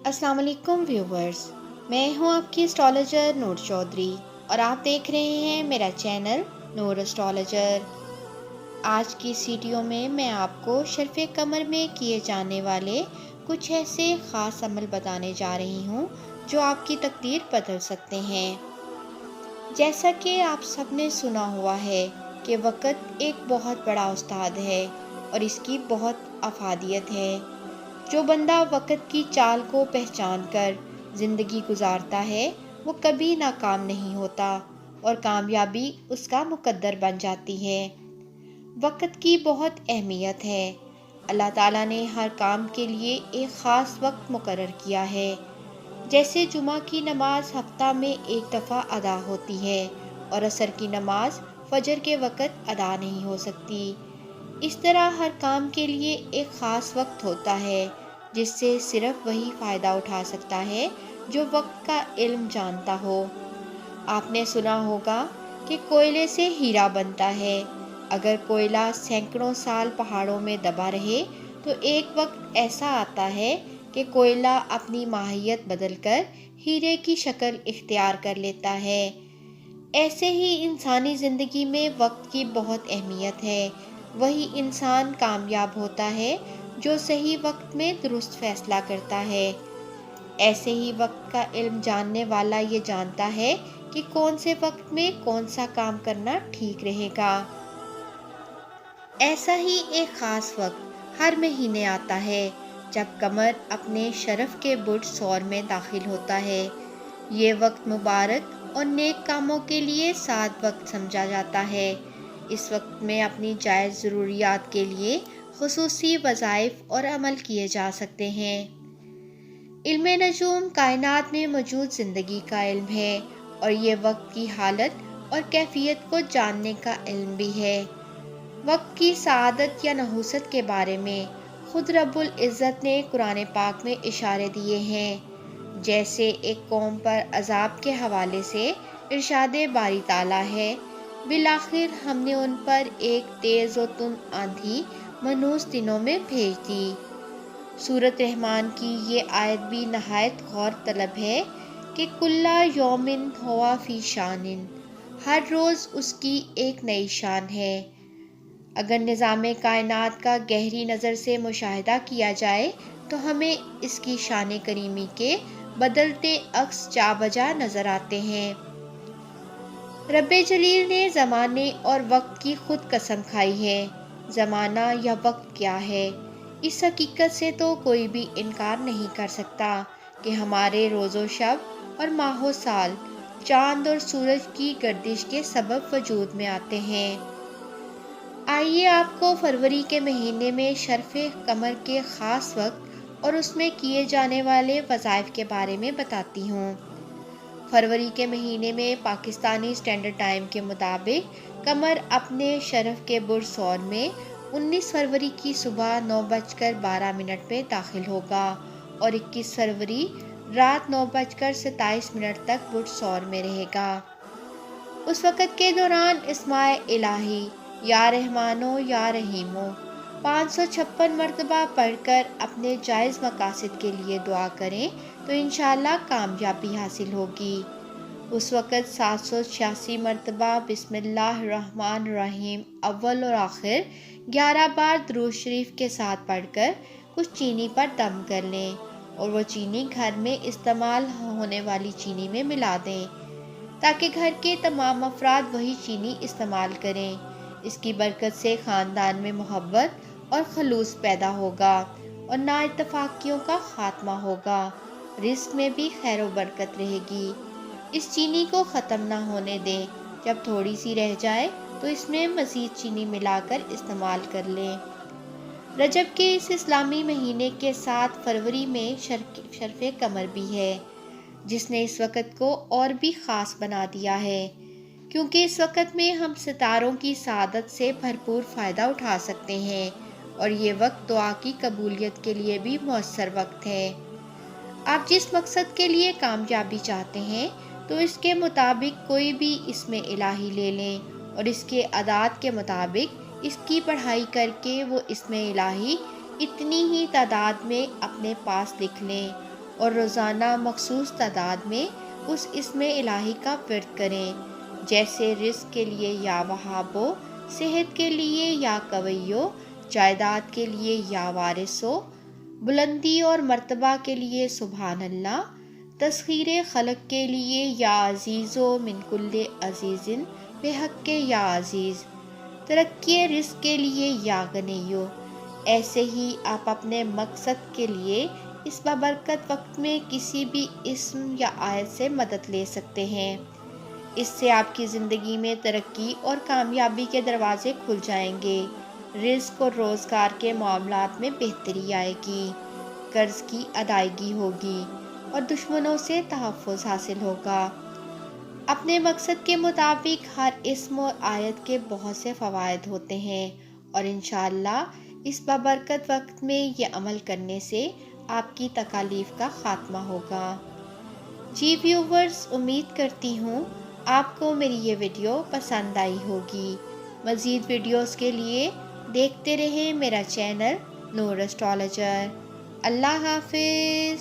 السلام علیکم ویورز، میں ہوں آپ کی اسٹرالوجر نور چودھری اور آپ دیکھ رہے ہیں میرا چینل نور اسٹرالوجر۔ آج کی اس ویڈیو میں آپ کو شرف قمر میں کیے جانے والے کچھ ایسے خاص عمل بتانے جا رہی ہوں جو آپ کی تقدیر بدل سکتے ہیں۔ جیسا کہ آپ سب نے سنا ہوا ہے کہ وقت ایک بہت بڑا استاد ہے اور اس کی بہت افادیت ہے۔ جو بندہ وقت کی چال کو پہچان کر زندگی گزارتا ہے وہ کبھی ناکام نہیں ہوتا اور کامیابی اس کا مقدر بن جاتی ہے۔ وقت کی بہت اہمیت ہے۔ اللہ تعالیٰ نے ہر کام کے لیے ایک خاص وقت مقرر کیا ہے۔ جیسے جمعہ کی نماز ہفتہ میں ایک دفعہ ادا ہوتی ہے اور عصر کی نماز فجر کے وقت ادا نہیں ہو سکتی، اس طرح ہر کام کے لیے ایک خاص وقت ہوتا ہے جس سے صرف وہی فائدہ اٹھا سکتا ہے جو وقت کا علم جانتا ہو۔ آپ نے سنا ہوگا کہ کوئلے سے ہیرا بنتا ہے۔ اگر کوئلہ سینکڑوں سال پہاڑوں میں دبا رہے تو ایک وقت ایسا آتا ہے کہ کوئلہ اپنی ماہیت بدل کر ہیرے کی شکل اختیار کر لیتا ہے۔ ایسے ہی انسانی زندگی میں وقت کی بہت اہمیت ہے۔ وہی انسان کامیاب ہوتا ہے جو صحیح وقت میں درست فیصلہ کرتا ہے۔ ایسے ہی وقت کا علم جاننے والا یہ جانتا ہے کہ کون سے وقت میں کون سا کام کرنا ٹھیک رہے گا۔ ایسا ہی ایک خاص وقت ہر مہینے آتا ہے جب قمر اپنے شرف کے برج ثور میں داخل ہوتا ہے۔ یہ وقت مبارک اور نیک کاموں کے لیے سعد وقت سمجھا جاتا ہے۔ اس وقت میں اپنی جائز ضروریات کے لیے خصوصی وظائف اور عمل کیے جا سکتے ہیں۔ علم نجوم کائنات میں موجود زندگی کا علم ہے اور یہ وقت کی حالت اور کیفیت کو جاننے کا علم بھی ہے۔ وقت کی سعادت یا نحوست کے بارے میں خود رب العزت نے قرآن پاک میں اشارے دیے ہیں۔ جیسے ایک قوم پر عذاب کے حوالے سے ارشاد باری تعالیٰ ہے، بالآخر ہم نے ان پر ایک تیز و تند آندھی منحوس دنوں میں بھیج دی۔ سورۃ رحمان کی یہ آیت بھی نہایت غور طلب ہے کہ کلا یومن ہوا فی شان، ہر روز اس کی ایک نئی شان ہے۔ اگر نظام کائنات کا گہری نظر سے مشاہدہ کیا جائے تو ہمیں اس کی شان کریمی کے بدلتے عکس جا بجا نظر آتے ہیں۔ رب جلیل نے زمانے اور وقت کی خود قسم کھائی ہے۔ زمانہ یا وقت کیا ہے، اس حقیقت سے تو کوئی بھی انکار نہیں کر سکتا کہ ہمارے روز و شب اور ماہ و سال چاند اور سورج کی گردش کے سبب وجود میں آتے ہیں۔ آئیے آپ کو فروری کے مہینے میں شرف قمر کے خاص وقت اور اس میں کیے جانے والے وظائف کے بارے میں بتاتی ہوں۔ فروری کے مہینے میں پاکستانی اسٹینڈرڈ ٹائم کے مطابق قمر اپنے شرف کے برج ثور میں 19 فروری کی صبح 9:12 پہ داخل ہوگا اور 21 فروری رات 9:27 تک برج ثور میں رہے گا۔ اس وقت کے دوران اسماء الہی یا رحمانو یا رحیمو 556 مرتبہ پڑھ کر اپنے جائز مقاصد کے لیے دعا کریں تو انشاءاللہ کامیابی حاصل ہوگی۔ اس وقت 786 مرتبہ بسم اللہ الرحمن الرحیم اول اور آخر 11 بار درود شریف کے ساتھ پڑھ کر کچھ چینی پر دم کر لیں اور وہ چینی گھر میں استعمال ہونے والی چینی میں ملا دیں تاکہ گھر کے تمام افراد وہی چینی استعمال کریں۔ اس کی برکت سے خاندان میں محبت اور خلوص پیدا ہوگا اور نا اتفاقیوں کا خاتمہ ہوگا، رزق میں بھی خیر و برکت رہے گی۔ اس چینی کو ختم نہ ہونے دیں، جب تھوڑی سی رہ جائے تو اس میں مزید چینی ملا کر استعمال کر لیں۔ رجب کے اس اسلامی مہینے کے ساتھ فروری میں شرف قمر بھی ہے، جس نے اس وقت کو اور بھی خاص بنا دیا ہے، کیونکہ اس وقت میں ہم ستاروں کی سعادت سے بھرپور فائدہ اٹھا سکتے ہیں اور یہ وقت دعا کی قبولیت کے لیے بھی مؤثر وقت ہے۔ آپ جس مقصد کے لیے کامیابی چاہتے ہیں تو اس کے مطابق کوئی بھی اسم الہی لے لیں اور اس کے اعداد کے مطابق اس کی پڑھائی کر کے وہ اسم الہی اتنی ہی تعداد میں اپنے پاس لکھ لیں اور روزانہ مخصوص تعداد میں اس اسم الہی کا ورد کریں، جیسے رزق کے لیے یا وہابو، صحت کے لیے یا قویو، جائیداد کے لیے یا وارثو، بلندی اور مرتبہ کے لیے سبحان اللہ، تسخیر خلق کے لیے یا عزیزو من کل عزیزن بحق کے یا عزیز، ترقی رزق کے لیے یا غنیو۔ ایسے ہی آپ اپنے مقصد کے لیے اس بابرکت وقت میں کسی بھی اسم یا آیت سے مدد لے سکتے ہیں۔ اس سے آپ کی زندگی میں ترقی اور کامیابی کے دروازے کھل جائیں گے، رزق اور روزگار کے معاملات میں بہتری آئے گی، قرض کی ادائیگی ہوگی اور دشمنوں سے تحفظ حاصل ہوگا۔ اپنے مقصد کے مطابق ہر اسم اور آیت کے بہت سے فوائد ہوتے ہیں، اور انشاءاللہ اس بابرکت وقت میں یہ عمل کرنے سے آپ کی تکالیف کا خاتمہ ہوگا۔ جی ویورز، امید کرتی ہوں آپ کو میری یہ ویڈیو پسند آئی ہوگی۔ مزید ویڈیوز کے لیے دیکھتے رہیں میرا چینل نور ایسٹرولوجر۔ اللہ حافظ۔